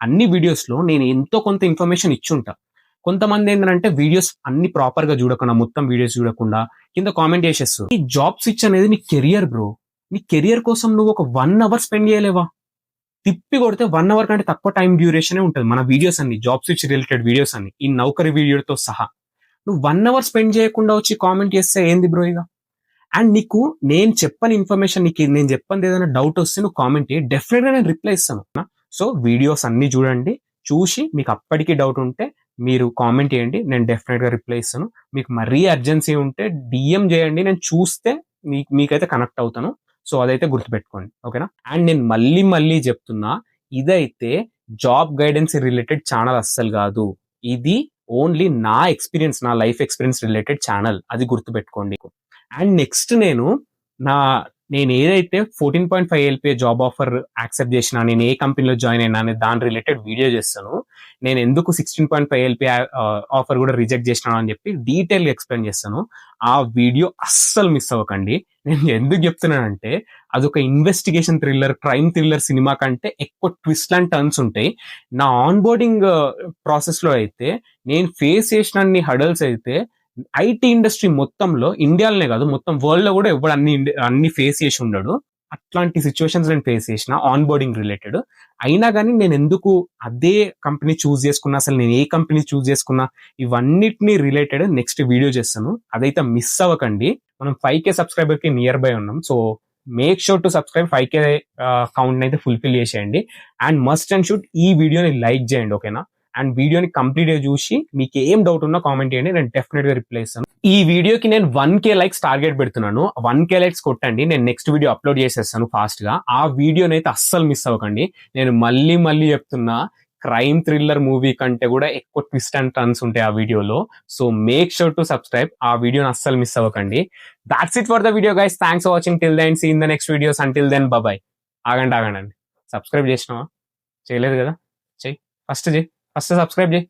Speaker 1: అన్ని వీడియోస్ లో నేను ఎంతో కొంత ఇన్ఫర్మేషన్ ఇచ్చుంటా. కొంతమంది ఏంటంటే వీడియోస్ అన్ని ప్రాపర్ గా చూడకుండా, మొత్తం వీడియోస్ చూడకుండా కింద కామెంట్ చేసేస్తారు. ఈ జాబ్ స్విచ్ అనేది నీ కెరియర్ బ్రో. నీ కెరియర్ కోసం నువ్వు ఒక 1 hour స్పెండ్ చేయలేవా? తిప్పి కొడితే 1 hour కంటే తక్కువ టైం డ్యూరేషన్ ఉంటుంది మన వీడియోస్ అన్ని, జాబ్ స్విచ్ రిలేటెడ్ వీడియోస్ అన్ని, ఈ నౌకరీ వీడియోతో సహా. నువ్వు 1 hour స్పెండ్ చేయకుండా వచ్చి కామెంట్ చేస్తే ఏంది బ్రో ఇక? అండ్ నీకు నేను చెప్పని ఇన్ఫర్మేషన్, నీకు నేను చెప్పని ఏదైనా డౌట్ వస్తే నువ్వు కామెంట్ చేయి, డెఫినెట్ గా నేను రిప్లై ఇస్తాను. సో వీడియోస్ అన్ని చూడండి, చూసి మీకు అప్పటికి డౌట్ ఉంటే మీరు కామెంట్ చేయండి, నేను డెఫినెట్ గా రిప్లై ఇస్తాను. మీకు మరీ అర్జెన్సీ ఉంటే DM చేయండి, నేను చూస్తే మీకైతే కనెక్ట్ అవుతాను. సో అదైతే గుర్తుపెట్టుకోండి. ఓకేనా. అండ్ నేను మళ్ళీ చెప్తున్నా, ఇదైతే జాబ్ గైడెన్స్ రిలేటెడ్ ఛానల్ అస్సలు కాదు. ఇది ఓన్లీ నా ఎక్స్పీరియన్స్, నా లైఫ్ ఎక్స్పీరియన్స్ రిలేటెడ్ ఛానల్, అది గుర్తుపెట్టుకోండి. అండ్ నెక్స్ట్ నేను నా నేను ఏదైతే 14.5 ఎల్పిఏ జాబ్ ఆఫర్ యాక్సెప్ట్ చేసినా, నేను ఏ కంపెనీలో జాయిన్ అయినా అనే దాని రిలేటెడ్ వీడియో చేస్తాను. నేను ఎందుకు 16.5 ఎల్పిఏ ఆఫర్ కూడా రిజెక్ట్ చేసినాను అని చెప్పి డీటెయిల్గా ఎక్స్ప్లెయిన్ చేస్తాను. ఆ వీడియో అస్సలు మిస్ అవ్వకండి. నేను ఎందుకు చెప్తున్నానంటే అదొక investigation thriller, crime thriller cinema కంటే ఎక్కువ ట్విస్ట్ అండ్ టర్న్స్ ఉంటాయి. నా ఆన్బోర్డింగ్ ప్రాసెస్లో అయితే నేను ఫేస్ చేసిన హడల్స్ అయితే ఐటీ ఇండస్ట్రీ మొత్తంలో, ఇండియాలోనే కాదు మొత్తం వరల్డ్ లో కూడా ఎవడు అన్ని ఫేస్ చేసి ఉండడు. అట్లాంటి సిచ్యువేషన్స్ నేను ఫేస్ చేసిన ఆన్ బోర్డింగ్ రిలేటెడ్. అయినా కానీ నేను ఎందుకు అదే కంపెనీ చూస్ చేసుకున్నా, అసలు నేను ఏ కంపెనీ చూస్ చేసుకున్నా, ఇవన్నిటిని రిలేటెడ్ నెక్స్ట్ వీడియో చేస్తాను. అదైతే మిస్ అవ్వకండి. మనం 5K సబ్స్క్రైబర్ కి నియర్ బై ఉన్నాం. So make sure to subscribe. 5K count అయితే ఫుల్ఫిల్ చేసేయండి. అండ్ మస్ట్ అండ్ షుడ్ ఈ వీడియోని లైక్ చేయండి, ఓకేనా? అండ్ వీడియోని కంప్లీట్ గా చూసి మీకు ఏం డౌట్ ఉన్నా కామెంట్ చేయండి, నేను డెఫినెట్ గా రిప్లై ఇస్తాను. ఈ వీడియోకి నేను 1K లైక్స్ టార్గెట్ పెడుతున్నాను. 1K లైక్స్ కొట్టండి, నేను నెక్స్ట్ వీడియో అప్లోడ్ చేసేస్తాను ఫాస్ట్ గా. ఆ వీడియోని అయితే అస్సలు మిస్ అవ్వకండి. నేను మళ్ళీ చెప్తున్నా, క్రైమ్ థ్రిల్లర్ మూవీ కంటే కూడా ఎక్కువ ట్విస్ట్ అండ్ టర్న్స్ ఉంటాయి ఆ వీడియోలో. So make sure to subscribe. ఆ వీడియోని అస్సలు మిస్ అవ్వకండి. That's it for the video guys. Thanks for watching till then. See in the next videos. Until then bye. ఆగండి. సబ్స్క్రైబ్ చేసినావా? చేయలేదు కదా? చెయ్యి. ఫస్ట్ సబ్స్క్రైబ్ చేయి.